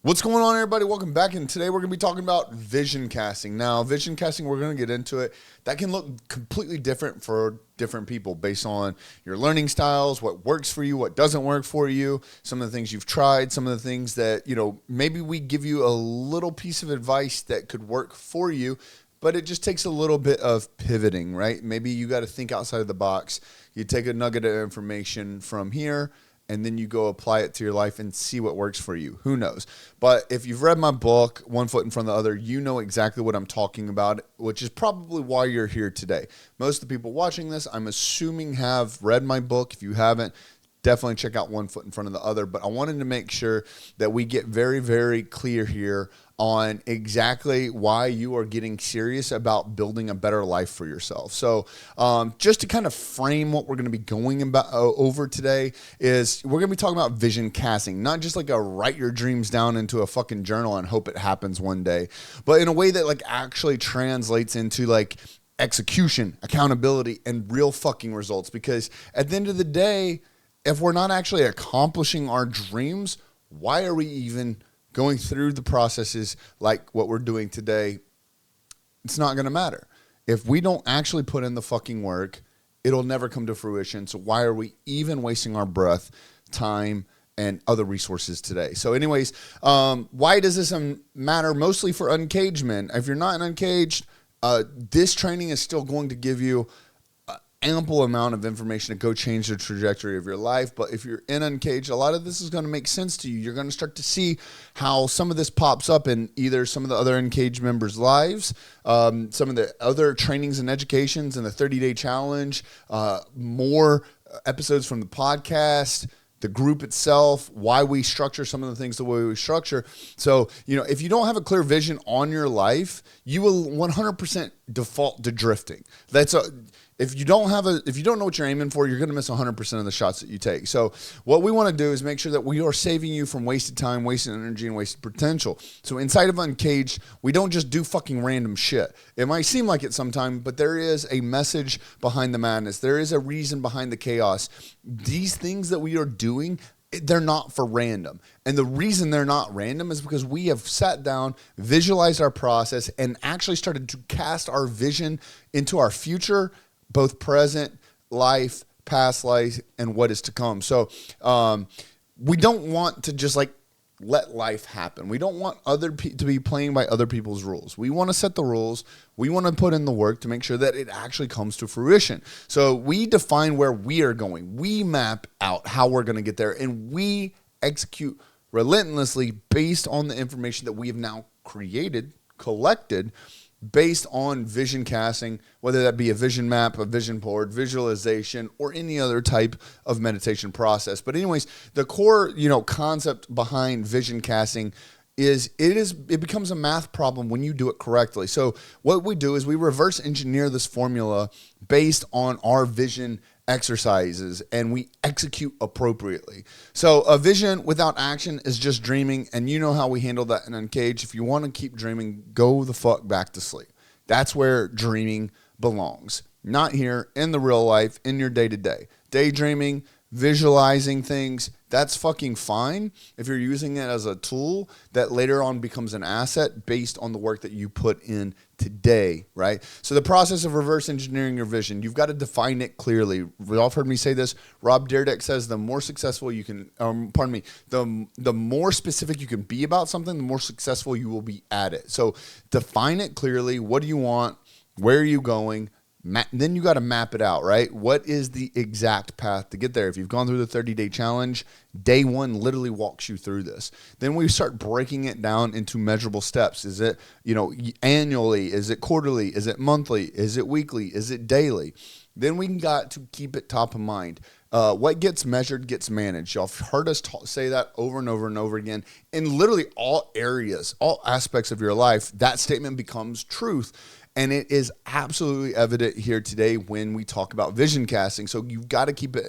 What's going on, everybody? Welcome back, and today we're going to be talking about vision casting. Now, vision casting, we're going to get into it. That can look completely different for different people based on your learning styles, what works for you, what doesn't work for you, some of the things you've tried, some of the things that, maybe we give you a little piece of advice that could work for you, but it just takes a little bit of pivoting, right? Maybe you got to think outside of the box. You take a nugget of information from here, and then you go apply it to your life and see what works for you. Who knows? But if you've read my book, One Foot in Front of the Other, you know exactly what I'm talking about, which is probably why you're here today. Most of the people watching this, I'm assuming, have read my book. If you haven't, definitely check out One Foot in Front of the Other. But I wanted to make sure that we get very, very clear here on exactly why you are getting serious about building a better life for yourself. So just to kind of frame what we're going to be going about over today is we're going to be talking about vision casting, not just like a write your dreams down into a fucking journal and hope it happens one day, but in a way that like actually translates into like execution, accountability, and real fucking results. Because at the end of the day, if we're not actually accomplishing our dreams, why are we even going through the processes like what we're doing today? It's not going to matter. If we don't actually put in the fucking work, it'll never come to fruition. So why are we even wasting our breath, time, and other resources today? So anyways, why does this matter? Mostly for Uncaged men. If you're not an Uncaged, this training is still going to give you ample amount of information to go change the trajectory of your life. But if you're in Uncaged, a lot of this is going to make sense to you. You're going to start to see how some of this pops up in either some of the other Uncaged members' lives, some of the other trainings and educations, and the 30-day challenge, more episodes from the podcast, the group itself, why we structure some of the things the way we structure. So, if you don't have a clear vision on your life, you will 100% default to drifting. If you don't know what you're aiming for, you're going to miss 100% of the shots that you take. So what we want to do is make sure that we are saving you from wasted time, wasted energy, and wasted potential. So inside of Uncaged, we don't just do fucking random shit. It might seem like it sometimes, but there is a message behind the madness. There is a reason behind the chaos. These things that we are doing, they're not for random. And the reason they're not random is because we have sat down, visualized our process, and actually started to cast our vision into our future, both present life, past life, and what is to come. So we don't want to just like let life happen. We don't want to be playing by other people's rules. We want to set the rules. We want to put in the work to make sure that it actually comes to fruition. So we define where we are going. We map out how we're going to get there, and we execute relentlessly based on the information that we have now collected, based on vision casting, whether that be a vision map, a vision board, visualization, or any other type of meditation process. But anyways, the core, concept behind vision casting is it becomes a math problem when you do it correctly. So what we do is we reverse engineer this formula based on our vision exercises, and we execute appropriately. So a vision without action is just dreaming, and you know how we handle that in Uncaged. If you want to keep dreaming, go the fuck back to sleep. That's where dreaming belongs, not here in the real life, in your day-to-day. Daydreaming, visualizing things, that's fucking fine if you're using it as a tool that later on becomes an asset based on the work that you put in today, right? So the process of reverse engineering your vision, you've got to define it clearly. We've all heard me say this. Rob Dyrdek says the more successful you can, the more specific you can be about something, the more successful you will be at it. So define it clearly. What do you want? Where are you going? Then you got to map it out, right? What is the exact path to get there? If you've gone through the 30-day challenge, day one literally walks you through this. Then we start breaking it down into measurable steps. Is it, annually? Is it quarterly? Is it monthly? Is it weekly? Is it daily? Then we got to keep it top of mind. What gets measured gets managed. Y'all have heard us say that over and over and over again. In literally all areas, all aspects of your life, that statement becomes truth. And it is absolutely evident here today when we talk about vision casting. So you've got to keep it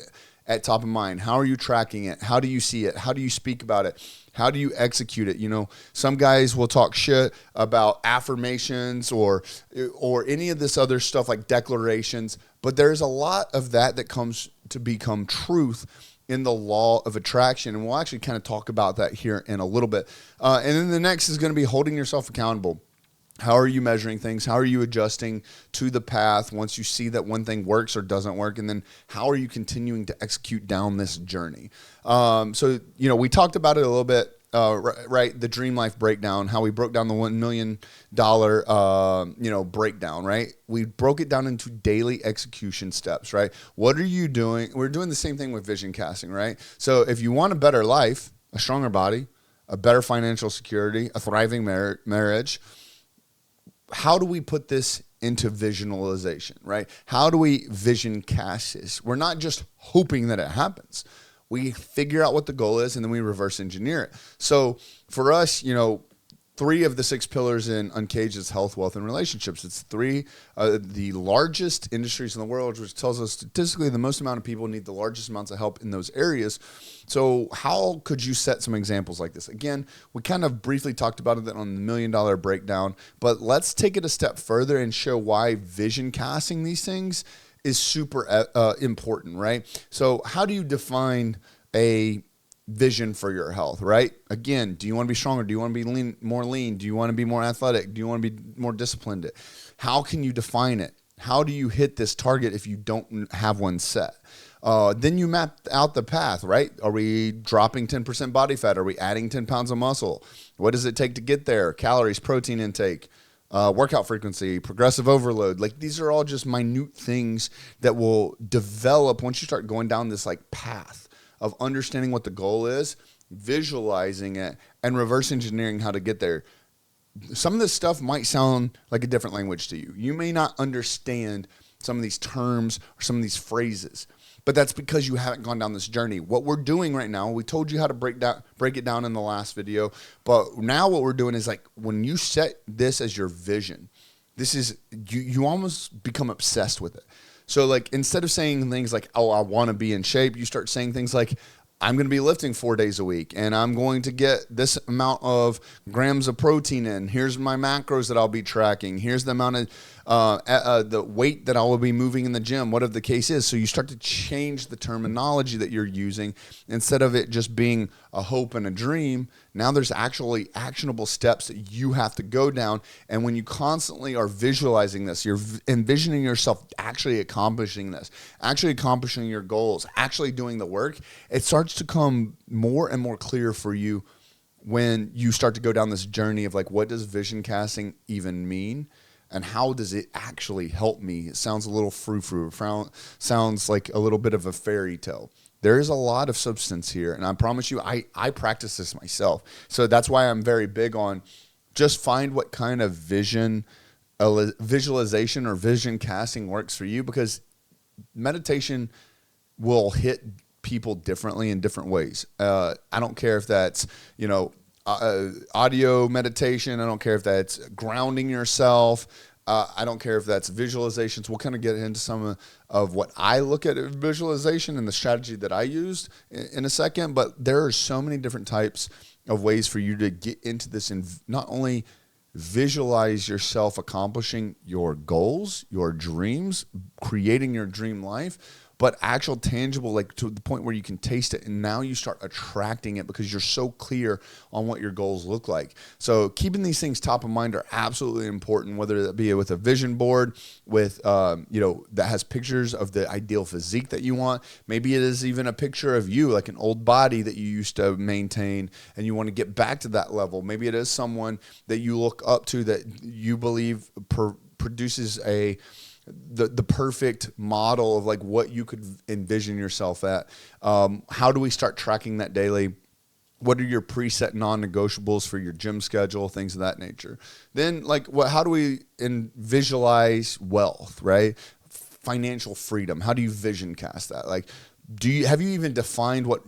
at top of mind. How are you tracking it? How do you see it? How do you speak about it? How do you execute it? Some guys will talk shit about affirmations or any of this other stuff like declarations, but there's a lot of that comes to become truth in the law of attraction. And we'll actually kind of talk about that here in a little bit. And then the next is going to be holding yourself accountable. How are you measuring things? How are you adjusting to the path once you see that one thing works or doesn't work? And then how are you continuing to execute down this journey? So, we talked about it a little bit, right? The Dream Life breakdown, how we broke down the $1 million, breakdown, right? We broke it down into daily execution steps, right? What are you doing? We're doing the same thing with vision casting, right? So if you want a better life, a stronger body, a better financial security, a thriving marriage, how do we put this into visualization, right? How do we vision cast this? We're not just hoping that it happens. We figure out what the goal is and then we reverse engineer it. So for us, 3 of the 6 pillars in Uncaged is health, wealth, and relationships. It's 3 the largest industries in the world, which tells us statistically the most amount of people need the largest amounts of help in those areas. So how could you set some examples like this? Again, we kind of briefly talked about it on the $1 million breakdown, but let's take it a step further and show why vision casting these things is super important, right? So how do you define a vision for your health, right? Again, do you want to be stronger? Do you want to be more lean? Do you want to be more athletic? Do you want to be more disciplined? How can you define it? How do you hit this target if you don't have one set? Then you map out the path, right? Are we dropping 10% body fat? Are we adding 10 pounds of muscle? What does it take to get there? Calories, protein intake, workout frequency, progressive overload. Like these are all just minute things that will develop once you start going down this like path of understanding what the goal is, visualizing it, and reverse engineering how to get there. Some of this stuff might sound like a different language to you. You may not understand some of these terms or some of these phrases, but that's because you haven't gone down this journey. What we're doing right now, we told you how to break it down in the last video, but now what we're doing is like when you set this as your vision, this is you almost become obsessed with it. So like instead of saying things like, oh, I want to be in shape, you start saying things like, I'm going to be lifting 4 days a week and I'm going to get this amount of grams of protein in. Here's my macros that I'll be tracking. Here's the amount of the weight that I will be moving in the gym, whatever the case is. So you start to change the terminology that you're using. Instead of it just being a hope and a dream, now there's actually actionable steps that you have to go down. And when you constantly are visualizing this, you're envisioning yourself actually accomplishing this, actually accomplishing your goals, actually doing the work, it starts to come more and more clear for you when you start to go down this journey of like, what does vision casting even mean? And how does it actually help me? It sounds a little frou-frou, sounds like a little bit of a fairy tale. There is a lot of substance here, and I promise you, I practice this myself. So that's why I'm very big on just find what kind of visualization or vision casting works for you, because meditation will hit people differently in different ways. I don't care if that's, audio meditation. I don't care if that's grounding yourself. I don't care if that's visualizations. We'll kind of get into some of what I look at visualization and the strategy that I used in a second. But there are so many different types of ways for you to get into this and not only visualize yourself accomplishing your goals, your dreams, creating your dream life, but actual tangible, like to the point where you can taste it, and now you start attracting it because you're so clear on what your goals look like. So keeping these things top of mind are absolutely important, whether that be with a vision board, with that has pictures of the ideal physique that you want. Maybe it is even a picture of you, like an old body that you used to maintain, and you want to get back to that level. Maybe it is someone that you look up to that you believe produces the perfect model of like what you could envision yourself at. How do we start tracking that daily? What are your preset non-negotiables for your gym schedule, things of that nature? Then how do we visualize wealth, right? Financial freedom. How do you vision cast that? Like, have you even defined what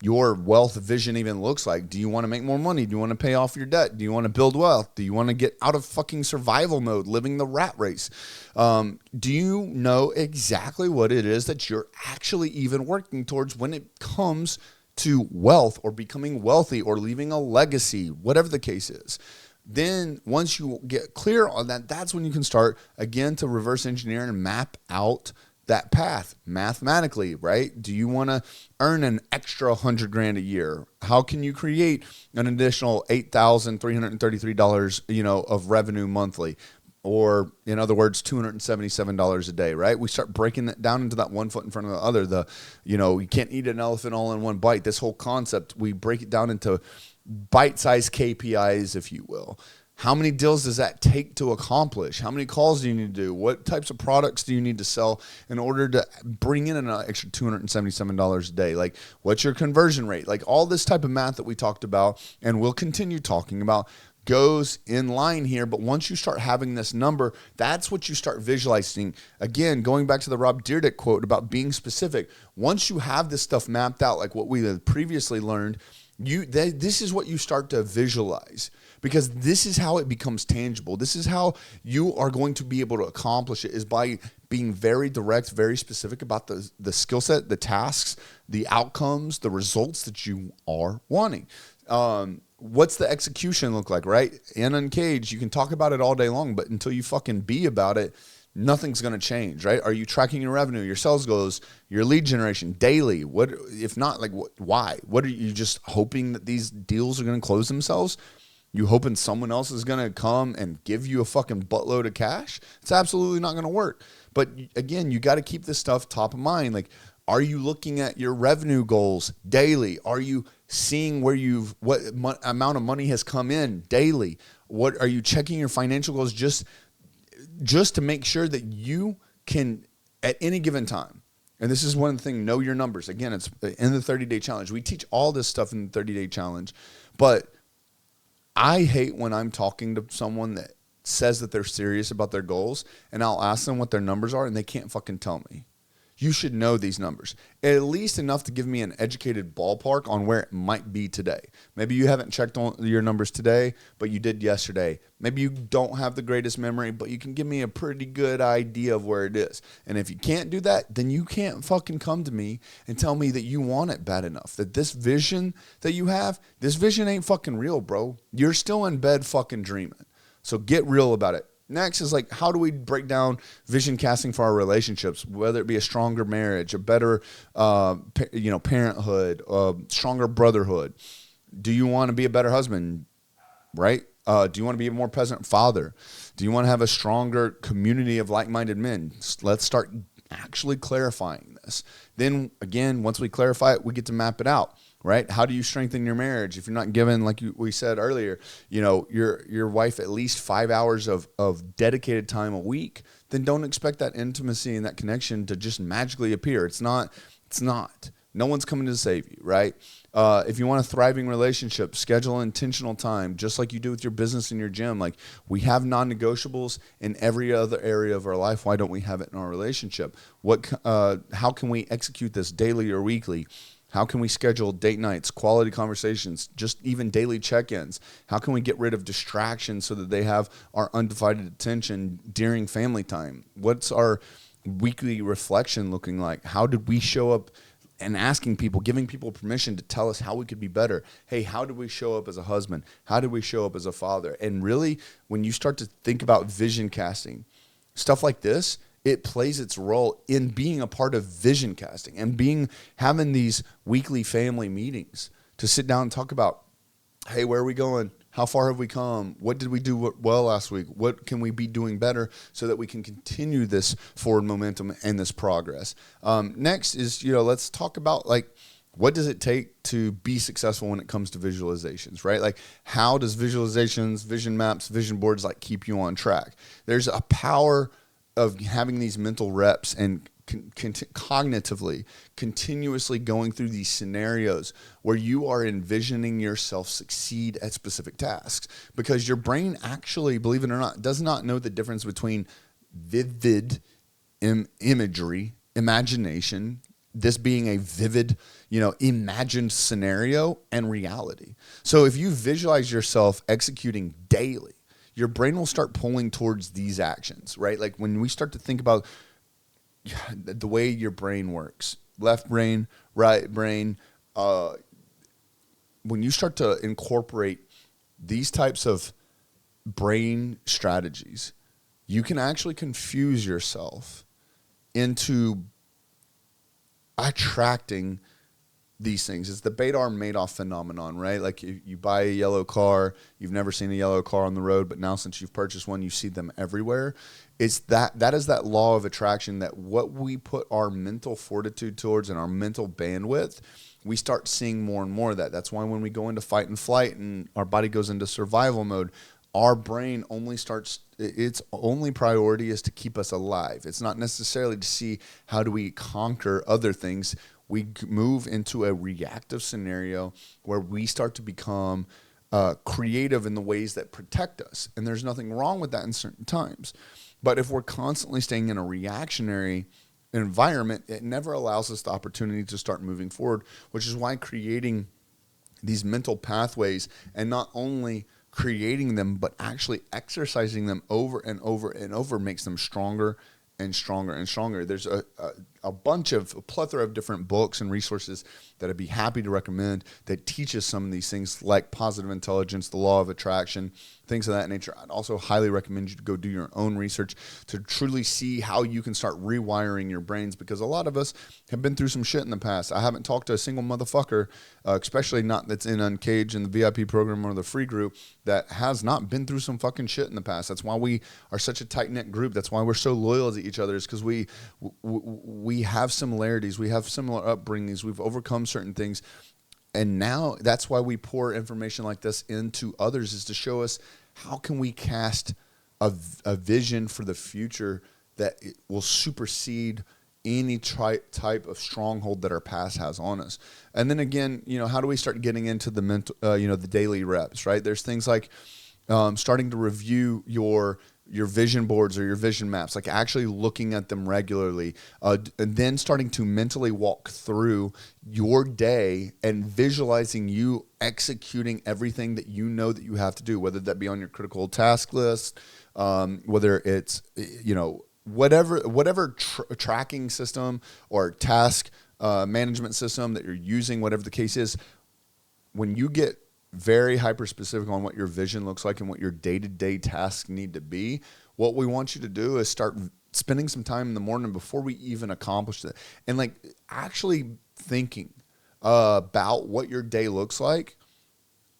your wealth vision even looks like? Do you want to make more money? Do you want to pay off your debt? Do you want to build wealth? Do you want to get out of fucking survival mode, living the rat race? Do you know exactly what it is that you're actually even working towards when it comes to wealth or becoming wealthy or leaving a legacy, whatever the case is? Then once you get clear on that, that's when you can start again to reverse engineer and map out that path mathematically, right? Do you want to earn an extra $100,000 a year? How can you create an additional $8,333, of revenue monthly? Or in other words, $277 a day, right? We start breaking that down into that one foot in front of the other. You can't eat an elephant all in one bite. This whole concept, we break it down into bite-sized KPIs, if you will. How many deals does that take to accomplish? How many calls do you need to do? What types of products do you need to sell in order to bring in an extra $277 a day? Like, what's your conversion rate? Like, all this type of math that we talked about and we'll continue talking about goes in line here. But once you start having this number, that's what you start visualizing. Again, going back to the Rob Dyrdek quote about being specific. Once you have this stuff mapped out, like what we had previously learned, this is what you start to visualize, because this is how it becomes tangible. This is how you are going to be able to accomplish it, is by being very direct, very specific about the skill set, the tasks, the outcomes, the results that you are wanting. What's the execution look like, right? In Uncaged, you can talk about it all day long, but until you fucking be about it, nothing's going to change, right? Are you tracking your revenue, your sales goals, your lead generation daily? What, if not, like, why? What are you just hoping that these deals are going to close themselves? You hoping someone else is going to come and give you a fucking buttload of cash? It's absolutely not going to work. But again, you got to keep this stuff top of mind. Like, are you looking at your revenue goals daily? Are you seeing what amount of money has come in daily? What are you checking your financial goals just to make sure that you can, at any given time, and this is one thing, know your numbers. Again, it's in the 30-day challenge. We teach all this stuff in the 30-day challenge, but I hate when I'm talking to someone that says that they're serious about their goals, and I'll ask them what their numbers are, and they can't fucking tell me. You should know these numbers, at least enough to give me an educated ballpark on where it might be today. Maybe you haven't checked on your numbers today, but you did yesterday. Maybe you don't have the greatest memory, but you can give me a pretty good idea of where it is. And if you can't do that, then you can't fucking come to me and tell me that you want it bad enough, that this vision that you have, this vision ain't fucking real, bro. You're still in bed fucking dreaming. So get real about it. Next is like, how do we break down vision casting for our relationships, whether it be a stronger marriage, a better, parenthood, stronger brotherhood? Do you want to be a better husband, right? Do you want to be a more present father? Do you want to have a stronger community of like-minded men? Let's start actually clarifying this. Then again, once we clarify it, we get to map it out. Right? How do you strengthen your marriage if you're not given, like we said earlier, your wife at least 5 hours of dedicated time a week? Then don't expect that intimacy and that connection to just magically appear. It's not. No one's coming to save you, right? If you want a thriving relationship, schedule intentional time, just like you do with your business and your gym. Like, we have non-negotiables in every other area of our life. Why don't we have it in our relationship? How can we execute this daily or weekly? How can we schedule date nights, quality conversations, just even daily check-ins? How can we get rid of distractions so that they have our undivided attention during family time? What's our weekly reflection looking like? How did we show up? And asking people, giving people permission to tell us how we could be better. Hey, how did we show up as a husband? How did we show up as a father? And really, when you start to think about vision casting, stuff like this, it plays its role in being a part of vision casting and having these weekly family meetings to sit down and talk about, hey, where are we going? How far have we come? What did we do well last week? What can we be doing better so that we can continue this forward momentum and this progress? Next is, let's talk about, like, what does it take to be successful when it comes to visualizations, right? Like, how does visualizations, vision maps, vision boards, like, keep you on track? There's a power of having these mental reps and cognitively, continuously going through these scenarios where you are envisioning yourself succeed at specific tasks, because your brain actually, believe it or not, does not know the difference between vivid imagery, imagination, this being a vivid, imagined scenario, and reality. So if you visualize yourself executing daily, your brain will start pulling towards these actions, right? Like, when we start to think about the way your brain works, left brain, right brain, when you start to incorporate these types of brain strategies, you can actually confuse yourself into attracting these things. It's the Badar Madoff phenomenon, right? Like you buy a yellow car, you've never seen a yellow car on the road, but now since you've purchased one, you see them everywhere. It's that is that law of attraction, that what we put our mental fortitude towards and our mental bandwidth, we start seeing more and more of that. That's why when we go into fight and flight and our body goes into survival mode, our brain only starts, its only priority is to keep us alive. It's not necessarily to see how do we conquer other things. We move into a reactive scenario where we start to become creative in the ways that protect us. And there's nothing wrong with that in certain times. But if we're constantly staying in a reactionary environment, it never allows us the opportunity to start moving forward, which is why creating these mental pathways, and not only creating them, but actually exercising them over and over and over, makes them stronger and stronger and stronger. There's a plethora of different books and resources that I'd be happy to recommend that teaches some of these things, like positive intelligence, the law of attraction, things of that nature. I'd also highly recommend you to go do your own research to truly see how you can start rewiring your brains, because a lot of us have been through some shit in the past. I haven't talked to a single motherfucker, especially not that's in Uncaged in the VIP program or the free group, that has not been through some fucking shit in the past. That's why we are such a tight-knit group. That's why we're so loyal to each other, is because we have similarities. We have similar upbringings. We've overcome certain things. And now that's why we pour information like this into others, is to show us how can we cast a vision for the future that it will supersede any type of stronghold that our past has on us. And then again, how do we start getting into the mental, the daily reps, right? There's things like starting to review your vision boards or your vision maps, like actually looking at them regularly, and then starting to mentally walk through your day and visualizing you executing everything that you know that you have to do, whether that be on your critical task list, whether it's, whatever tracking system or task management system that you're using, whatever the case is. When you get very hyper specific on what your vision looks like and what your day-to-day tasks need to be, what we want you to do is start spending some time in the morning before we even accomplish that, and like actually thinking about what your day looks like,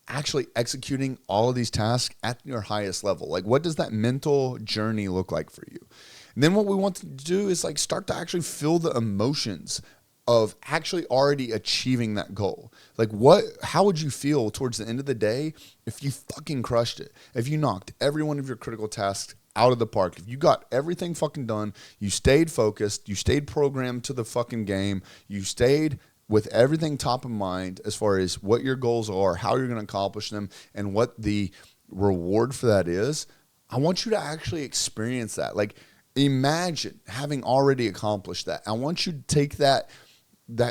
actually executing all of these tasks at your highest level. Like, what does that mental journey look like for you? And then what we want to do is like start to actually feel the emotions of actually already achieving that goal. Like, how would you feel towards the end of the day if you fucking crushed it? If you knocked every one of your critical tasks out of the park, if you got everything fucking done, you stayed focused, you stayed programmed to the fucking game, you stayed with everything top of mind as far as what your goals are, how you're going to accomplish them, and what the reward for that is. I want you to actually experience that. Like, imagine having already accomplished that. I want you to take that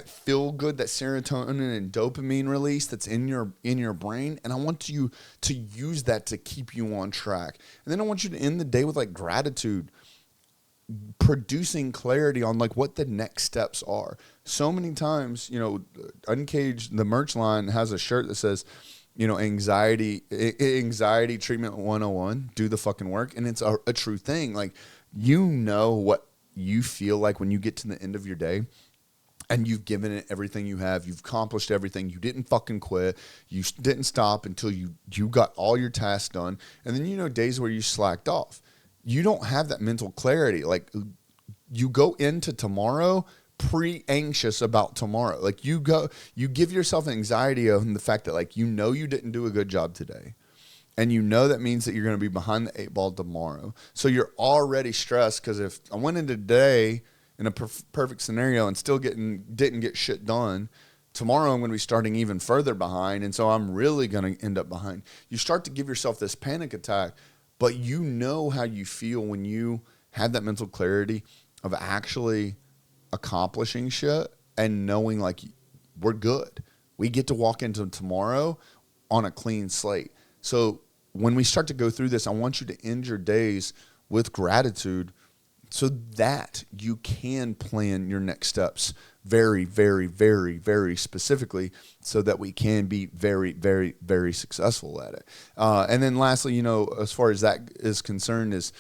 feel good, that serotonin and dopamine release that's in your brain, and I want you to use that to keep you on track. And then I want you to end the day with like gratitude, producing clarity on like what the next steps are. So many times, Uncaged, the merch line, has a shirt that says, anxiety treatment 101, do the fucking work. And it's a true thing. Like, what you feel like when you get to the end of your day and you've given it everything you have, you've accomplished everything, you didn't fucking quit, you didn't stop until you got all your tasks done. And then, days where you slacked off, you don't have that mental clarity. Like, you go into tomorrow pre-anxious about tomorrow. Like, you give yourself anxiety on the fact that like, you didn't do a good job today. And that means that you're going to be behind the 8 ball tomorrow. So you're already stressed, because if I went into today in a perfect scenario and still didn't get shit done, tomorrow I'm going to be starting even further behind. And so I'm really going to end up behind. You start to give yourself this panic attack, but how you feel when you have that mental clarity of actually accomplishing shit and knowing like, we're good. We get to walk into tomorrow on a clean slate. So when we start to go through this, I want you to end your days with gratitude so that you can plan your next steps very, very, very, very specifically, so that we can be very, very, very successful at it. And then lastly, as far as that is concerned, is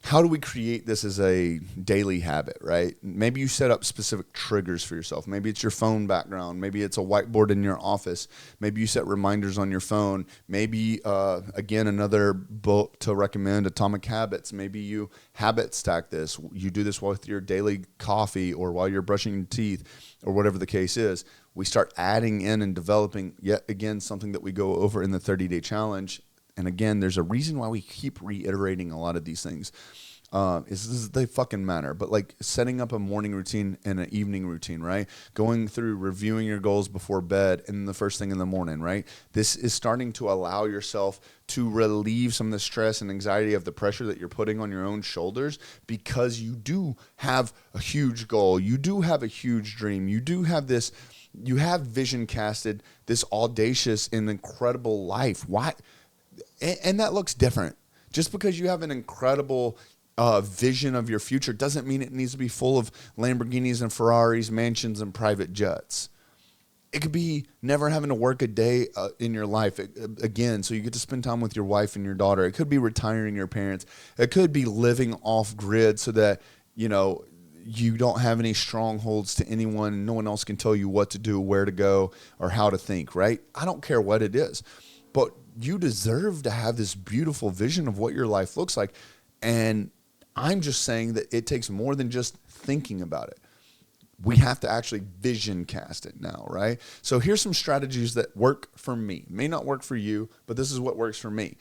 how do we create this as a daily habit, right? Maybe you set up specific triggers for yourself. Maybe it's your phone background. Maybe it's a whiteboard in your office. Maybe you set reminders on your phone. Maybe, again, another book to recommend, Atomic Habits. Maybe you habit stack this. You do this with your daily coffee or while you're brushing your teeth or whatever the case is. We start adding in and developing, yet again, something that we go over in the 30-day challenge. And again, there's a reason why we keep reiterating a lot of these things. They fucking matter. But like setting up a morning routine and an evening routine, right? Going through reviewing your goals before bed and the first thing in the morning, right? This is starting to allow yourself to relieve some of the stress and anxiety of the pressure that you're putting on your own shoulders, because you do have a huge goal. You do have a huge dream. You do have this, you have vision casted this audacious and incredible life. Why? And that looks different. Just because you have an incredible vision of your future doesn't mean it needs to be full of Lamborghinis and Ferraris, mansions and private jets. It could be never having to work a day in your life again, so you get to spend time with your wife and your daughter. It could be retiring your parents. It could be living off grid so that, you know, you don't have any strongholds to anyone. No one else can tell you what to do, where to go, or how to think, right? I don't care what it is. But you deserve to have this beautiful vision of what your life looks like. And I'm just saying that it takes more than just thinking about it. We have to actually vision cast it now, right? So here's some strategies that work for me. May not work for you, but this is what works for me.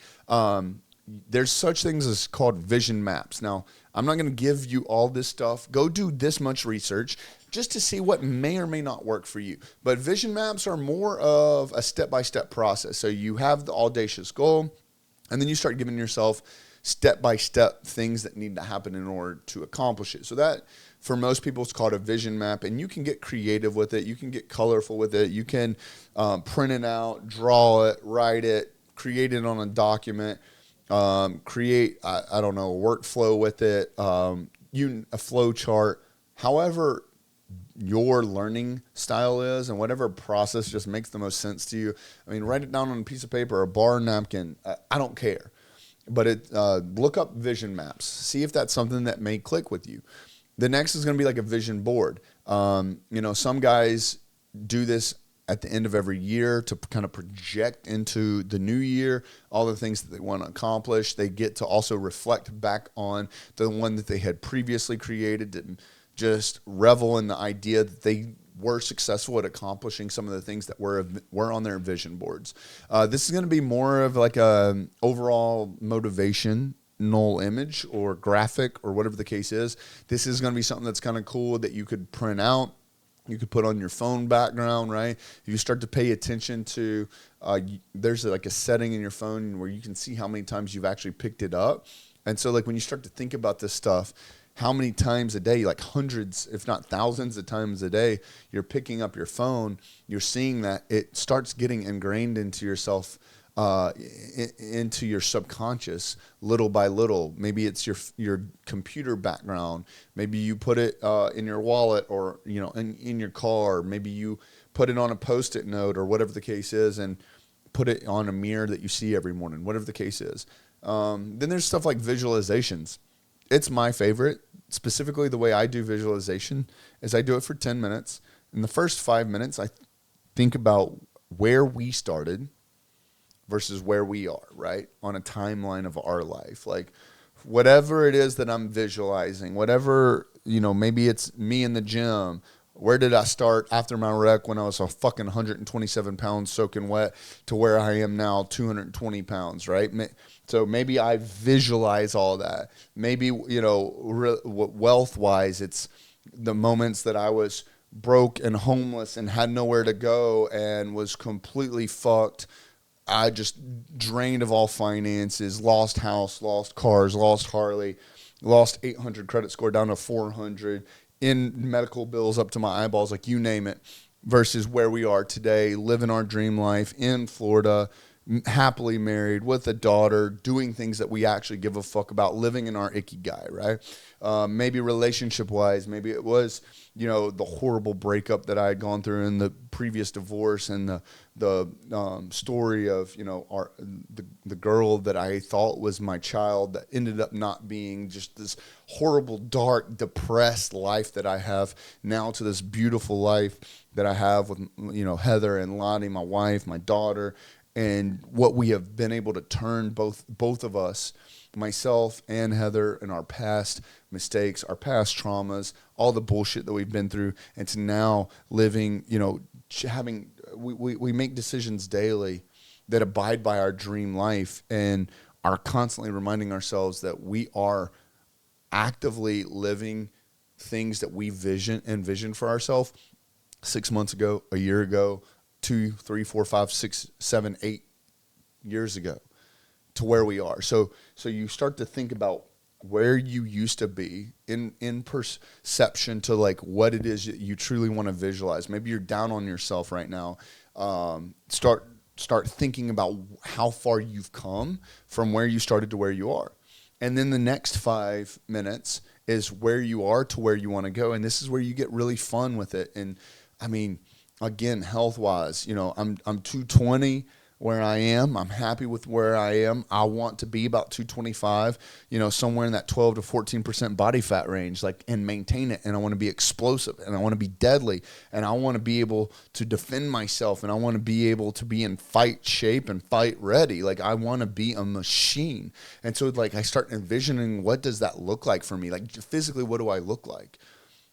There's such things as called vision maps. Now, I'm not going to give you all this stuff. Go do this much research just to see what may or may not work for you. But vision maps are more of a step-by-step process. So you have the audacious goal, and then you start giving yourself step-by-step things that need to happen in order to accomplish it. So that, for most people, it's called a vision map, and you can get creative with it. You can get colorful with it. You can print it out, draw it, write it, create it on a document, create, I don't know, a workflow with it, a flow chart. However your learning style is and whatever process just makes the most sense to you. I mean, write it down on a piece of paper or a bar napkin. I don't care. But look up vision maps. See if that's something that may click with you. The next is going to be like a vision board. Some guys do this at the end of every year to kind of project into the new year all the things that they want to accomplish. They get to also reflect back on the one that they had previously created, and just revel in the idea that they were successful at accomplishing some of the things that were on their vision boards. This is going to be more of like a overall motivational image or graphic or whatever the case is. This is going to be something that's kind of cool that you could print out. You could put on your phone background, right? If you start to pay attention to, there's like a setting in your phone where you can see how many times you've actually picked it up. And so like when you start to think about this stuff, how many times a day, like hundreds, if not thousands of times a day, you're picking up your phone, you're seeing that, it starts getting ingrained into yourself, into your subconscious little by little. Maybe it's your computer background. Maybe you put it in your wallet or in your car. Maybe you put it on a Post-it note or whatever the case is, and put it on a mirror that you see every morning, whatever the case is. Then there's stuff like visualizations. It's my favorite. Specifically, the way I do visualization is I do it for 10 minutes. In the first 5 minutes, I think about where we started versus where we are, right? On a timeline of our life. Like whatever it is that I'm visualizing, whatever, maybe it's me in the gym. Where did I start after my wreck when I was a fucking 127 pounds soaking wet to where I am now, 220 pounds, right? So maybe I visualize all that. Maybe, wealth-wise, it's the moments that I was broke and homeless and had nowhere to go and was completely fucked. I just drained of all finances, lost house, lost cars, lost Harley, lost 800 credit score down to 400, in medical bills up to my eyeballs, like you name it, versus where we are today, living our dream life in Florida, happily married with a daughter, doing things that we actually give a fuck about, living in our ikigai, right? Maybe relationship wise, maybe it was, the horrible breakup that I had gone through in the previous divorce, and the story of, the girl that I thought was my child that ended up not being, just this horrible, dark, depressed life that I have now, to this beautiful life that I have with, Heather and Lottie, my wife, my daughter, and what we have been able to turn, both of us, myself and Heather, in our past mistakes, our past traumas, all the bullshit that we've been through, and to now living, we make decisions daily that abide by our dream life, and are constantly reminding ourselves that we are actively living things that we envision for ourselves 6 months ago, a year ago, 2, 3, 4, 5, 6, 7, 8 years ago, to where we are. So you start to think about where you used to be in perception to like what it is that you truly want to visualize. Maybe you're down on yourself right now. Start thinking about how far you've come from where you started to where you are. And then the next 5 minutes is where you are to where you want to go. And this is where you get really fun with it. And I mean, again, health-wise, I'm 220 where I am. I'm happy with where I am. I want to be about 225, somewhere in that 12 to 14% body fat range, and maintain it. And I want to be explosive, and I want to be deadly, and I want to be able to defend myself, and I want to be able to be in fight shape and fight ready. I want to be a machine. And so I start envisioning, what does that look like for me? Physically, what do I look like?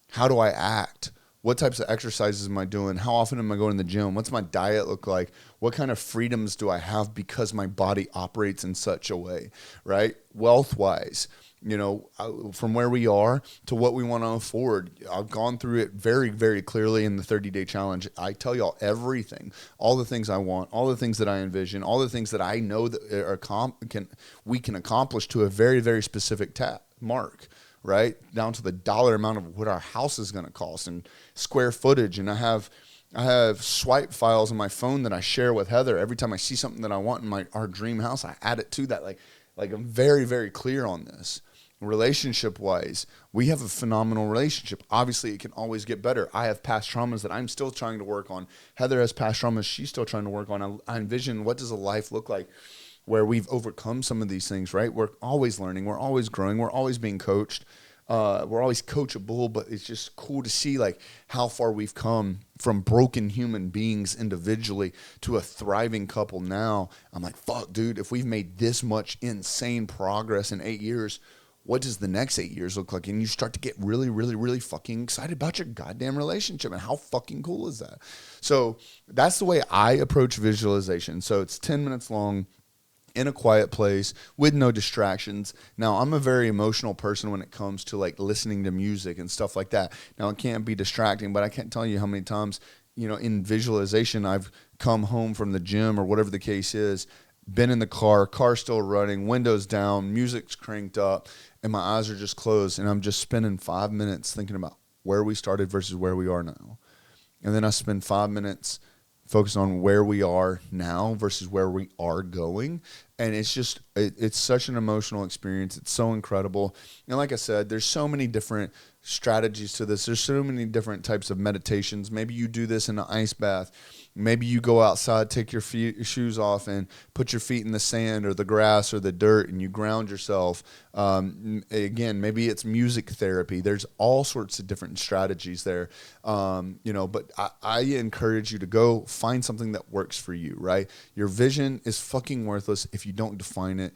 How do I act? What types of exercises am I doing? How often am I going to the gym? What's my diet look like? What kind of freedoms do I have because my body operates in such a way, right? Wealth-wise, from where we are to what we want to afford. I've gone through it very, very clearly in the 30-day challenge. I tell y'all everything, all the things I want, all the things that I envision, all the things that I know that we can accomplish to a very, very specific mark. Right down to the dollar amount of what our house is going to cost and square footage. And I have swipe files on my phone that I share with Heather. Every time I see something that I want in our dream house, I add it to that. Like I'm very, very clear on this. Relationship wise, we have a phenomenal relationship. Obviously, it can always get better. I have past traumas that I'm still trying to work on. Heather has past traumas she's still trying to work on. I envision, what does a life look like where we've overcome some of these things, right? We're always learning. We're always growing. We're always being coached. We're always coachable, but it's just cool to see how far we've come from broken human beings individually to a thriving couple now. I'm like, fuck, dude, if we've made this much insane progress in 8 years, what does the next 8 years look like? And you start to get really, really, really fucking excited about your goddamn relationship. And how fucking cool is that? So that's the way I approach visualization. So it's 10 minutes long, in a quiet place with no distractions. Now, I'm a very emotional person when it comes to listening to music and stuff like that. Now, it can't be distracting, but I can't tell you how many times, in visualization, I've come home from the gym or whatever the case is, been in the car still running, windows down, music's cranked up, and my eyes are just closed, and I'm just spending 5 minutes thinking about where we started versus where we are now. And then I spend 5 minutes focus on where we are now versus where we are going. And it's just, it's such an emotional experience. It's so incredible. And like I said, there's so many different strategies to this. There's so many different types of meditations. Maybe you do this in an ice bath. Maybe you go outside, take your shoes off and put your feet in the sand or the grass or the dirt and you ground yourself. Again, maybe it's music therapy. There's all sorts of different strategies there. But I encourage you to go find something that works for you, right? Your vision is fucking worthless if you don't define it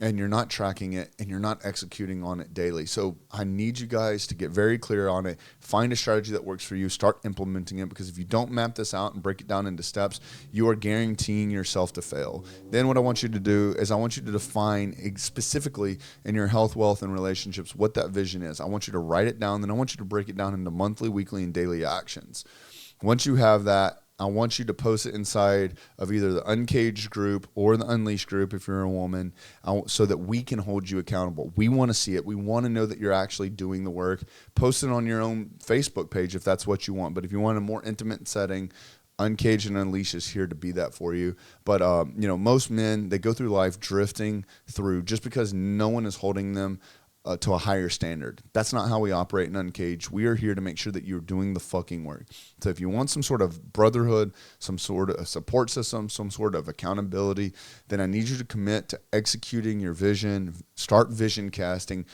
and you're not tracking it and you're not executing on it daily. So I need you guys to get very clear on it. Find a strategy that works for you. Start implementing it, because if you don't map this out and break it down into steps, you are guaranteeing yourself to fail. Then what I want you to do is I want you to define specifically in your health, wealth, and relationships what that vision is. I want you to write it down. Then I want you to break it down into monthly, weekly, and daily actions. Once you have that, I want you to post it inside of either the Uncaged group or the Unleashed group if you're a woman, so that we can hold you accountable. We want to see it. We want to know that you're actually doing the work. Post it on your own Facebook page if that's what you want. But if you want a more intimate setting, Uncaged and Unleashed is here to be that for you. But, most men, they go through life drifting through just because no one is holding them to a higher standard. That's not how we operate in Uncaged. We are here to make sure that you're doing the fucking work. So if you want some sort of brotherhood, some sort of support system, some sort of accountability, then I need you to commit to executing your vision, start vision casting,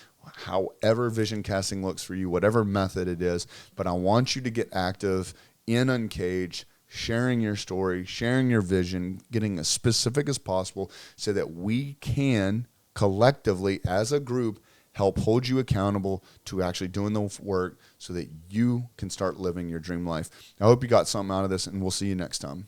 however vision casting looks for you, whatever method it is. But I want you to get active in Uncaged, sharing your story, sharing your vision, getting as specific as possible so that we can collectively as a group help hold you accountable to actually doing the work so that you can start living your dream life. I hope you got something out of this, and we'll see you next time.